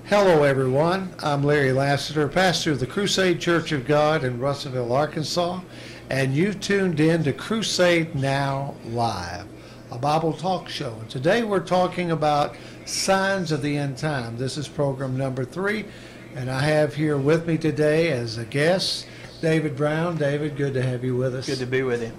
Hello, everyone. I'm Larry Lassiter, pastor of the Crusade Church of God in Russellville, Arkansas, and you've tuned in to Crusade Now Live, a Bible talk show. And today we're talking about signs of the end time. This is program number 3, and I have here with me today as a guest, David Brown. David, good to have you with us. Good to be with you.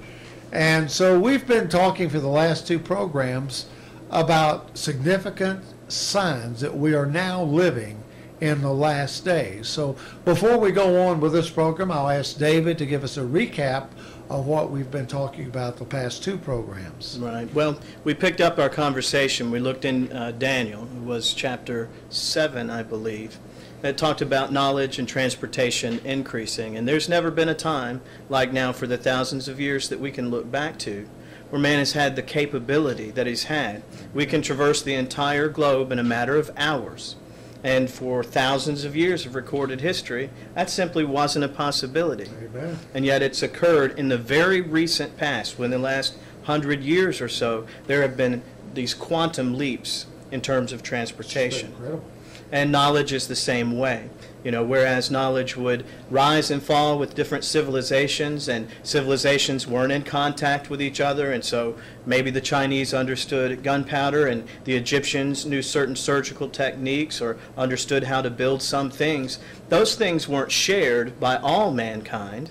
And so we've been talking for the last 2 programs about significant signs that we are now living in the last days. So before we go on with this program, I'll ask David to give us a recap of what we've been talking about the past 2 programs. Right. Well, we picked up our conversation. We looked in Daniel. It was chapter 7, I believe. It talked about knowledge and transportation increasing. And there's never been a time like now for the thousands of years that we can look back to where man has had the capability that he's had. We can traverse the entire globe in a matter of hours. And for thousands of years of recorded history, that simply wasn't a possibility. Amen. And yet it's occurred in the very recent past. Within the last 100 years or so, there have been these quantum leaps in terms of transportation. Incredible. And knowledge is the same way. You know, whereas knowledge would rise and fall with different civilizations, and civilizations weren't in contact with each other, and so maybe the Chinese understood gunpowder and the Egyptians knew certain surgical techniques or understood how to build some things. Those things weren't shared by all mankind.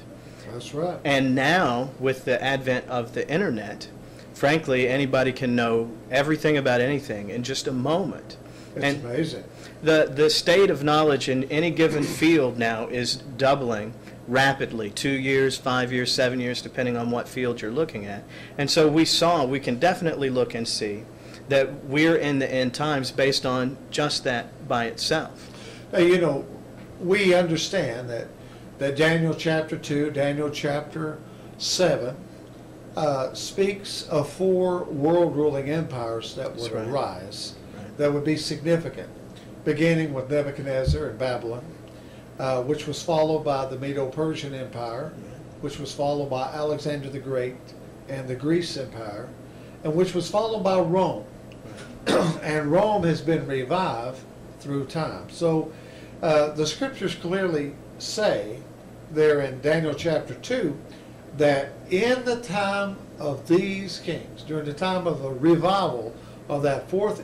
That's right. And now, with the advent of the internet, frankly, anybody can know everything about anything in just a moment. It's amazing. The state of knowledge in any given field now is doubling rapidly, 2 years, 5 years, 7 years, depending on what field you're looking at. And so we can definitely look and see that we're in the end times based on just that by itself. Now, you know, we understand that Daniel chapter 2, Daniel chapter 7 speaks of 4 world-ruling empires that would arise, that would be significant, beginning with Nebuchadnezzar and Babylon, which was followed by the Medo-Persian Empire, which was followed by Alexander the Great and the Greece Empire, and which was followed by Rome. And Rome has been revived through time. So the scriptures clearly say there in Daniel chapter 2 that in the time of these kings, during the time of the revival of that 4th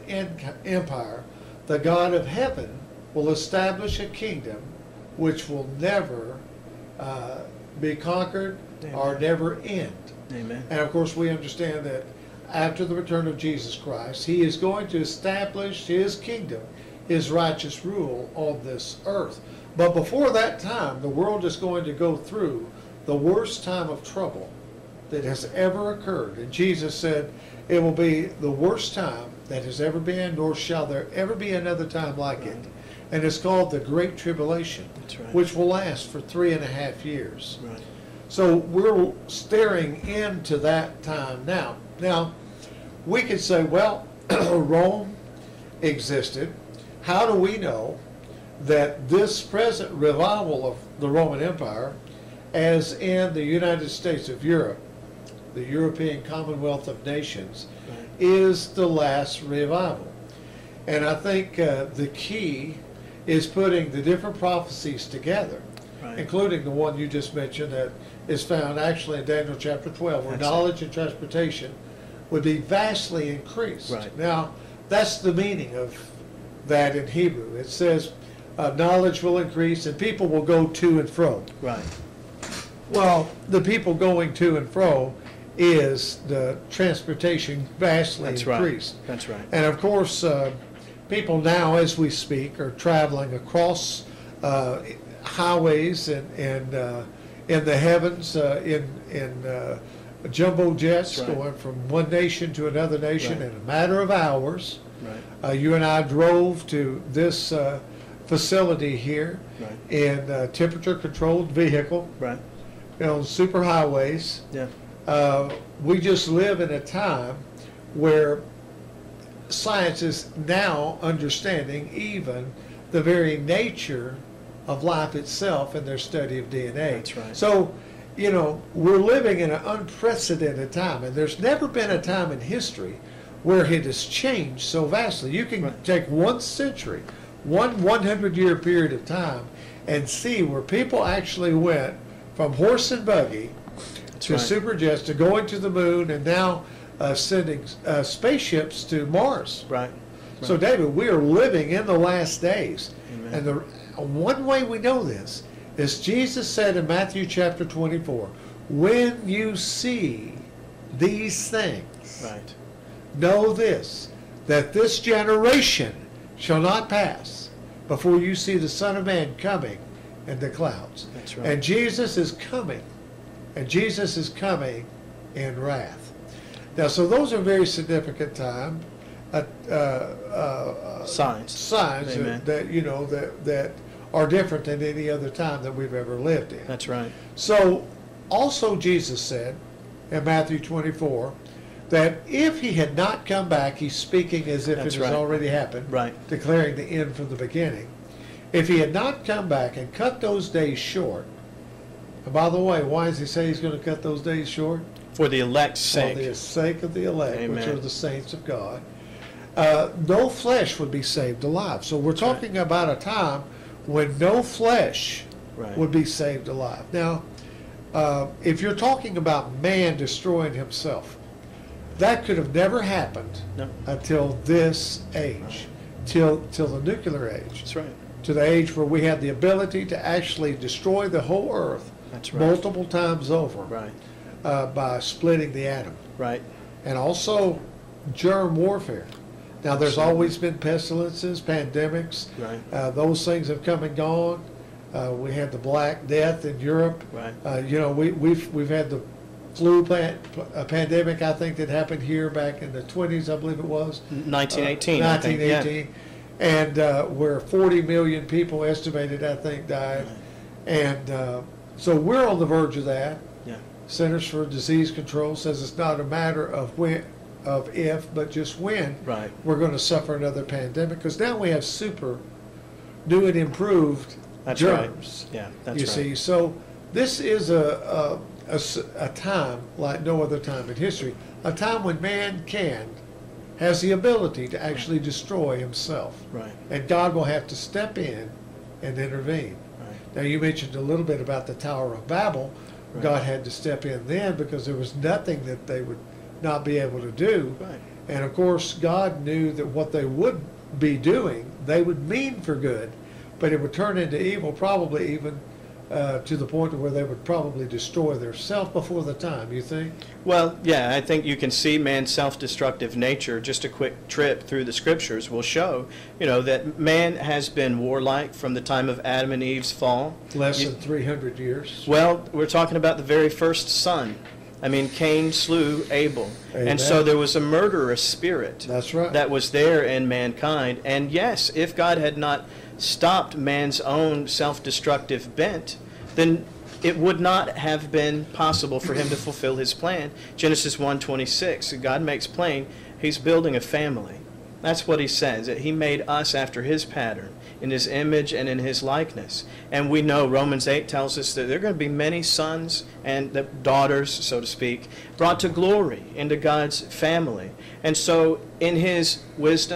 empire, the God of heaven will establish a kingdom which will never be conquered or never end. Amen. And of course we understand that after the return of Jesus Christ, he is going to establish his kingdom, his righteous rule on this earth. But before that time, the world is going to go through the worst time of trouble that has ever occurred. And Jesus said it will be the worst time that has ever been, nor shall there ever be another time like it. And it's called the Great Tribulation, which will last for 3.5 years. Right. So we're staring into that time now. Now, we could say, well, Rome existed. How do we know that this present revival of the Roman Empire, as in the United States of Europe, the European Commonwealth of Nations, is the last revival? And I think the key is putting the different prophecies together, including the one you just mentioned that is found actually in Daniel chapter 12, where knowledge and transportation would be vastly increased. Now, that's the meaning of that in Hebrew. It says knowledge will increase and people will go to and fro. Right. Well, the people going to and fro is the transportation vastly increased. That's right. And of course, people now, as we speak, are traveling across highways and in the heavens in jumbo jets going from one nation to another nation in a matter of hours. You and I drove to this facility here in a temperature-controlled vehicle on super highways. We just live in a time where science is now understanding even the very nature of life itself in their study of DNA. That's right. So, you know, we're living in an unprecedented time, and there's never been a time in history where it has changed so vastly. You can take 1 century one 100-year period of time and see where people actually went from horse and buggy That's to right. superjets to going to the moon and now sending spaceships to Mars. Right. So, David, we are living in the last days. Amen. And the one way we know this is Jesus said in Matthew chapter 24, when you see these things, Right. know this, that this generation shall not pass before you see the Son of Man coming in the clouds. That's right. And Jesus is coming. And Jesus is coming in wrath. Now, so those are very significant time Signs. signs Amen. that are different than any other time that we've ever lived in. That's right. So, also Jesus said in Matthew 24 that if he had not come back, he's speaking as if That's it has right. already happened, Right. declaring the end from the beginning. If he had not come back and cut those days short, and by the way, why does he say he's going to cut those days short? For the elect's sake. For the sake of the elect, which Amen. are the saints of God. No flesh would be saved alive. So we're That's right. talking about a time when no flesh Right. would be saved alive. Now, if you're talking about man destroying himself, that could have never happened No. until this age, till the nuclear age, That's right. to the age where we had the ability to actually destroy the whole earth That's right. multiple times over Right. by splitting the atom. Right. And also germ warfare. Now, there's Absolutely. always been pestilences, pandemics. Right. Those things have come and gone. We had the Black Death in Europe. Right. We've had the flu pandemic, I think, that happened here back in the 20s, I believe it was. 1918. I think. 1918. And where 40 million people estimated, I think, died. And so we're on the verge of that. Yeah. Centers for Disease Control says it's not a matter of if, but just when Right. we're going to suffer another pandemic. Because now we have super new and improved That's germs. right. Yeah. That's You right. see, so this is a time like no other time in history, a time when man has the ability to actually destroy himself. Right. And God will have to step in and intervene. Right. Now, you mentioned a little bit about the Tower of Babel. Right. God had to step in then because there was nothing that they would not be able to do. Right. And of course, God knew that what they would be doing, they would mean for good, but it would turn into evil, probably even to the point where they would probably destroy themselves before the time, you think? Well, yeah, I think you can see man's self-destructive nature. Just a quick trip through the scriptures will show, that man has been warlike from the time of Adam and Eve's fall. Less than 300 years. Well, we're talking about the very first son. I mean, Cain slew Abel. Amen. And so there was a murderous spirit That's right. that was there in mankind. And yes, if God had not stopped man's own self-destructive bent, then it would not have been possible for him to fulfill his plan. Genesis 1:26, God makes plain he's building a family. That's what he says, that he made us after his pattern, in his image and in his likeness. And we know Romans 8 tells us that there are going to be many sons and daughters, so to speak, brought to glory into God's family. And so in his wisdom,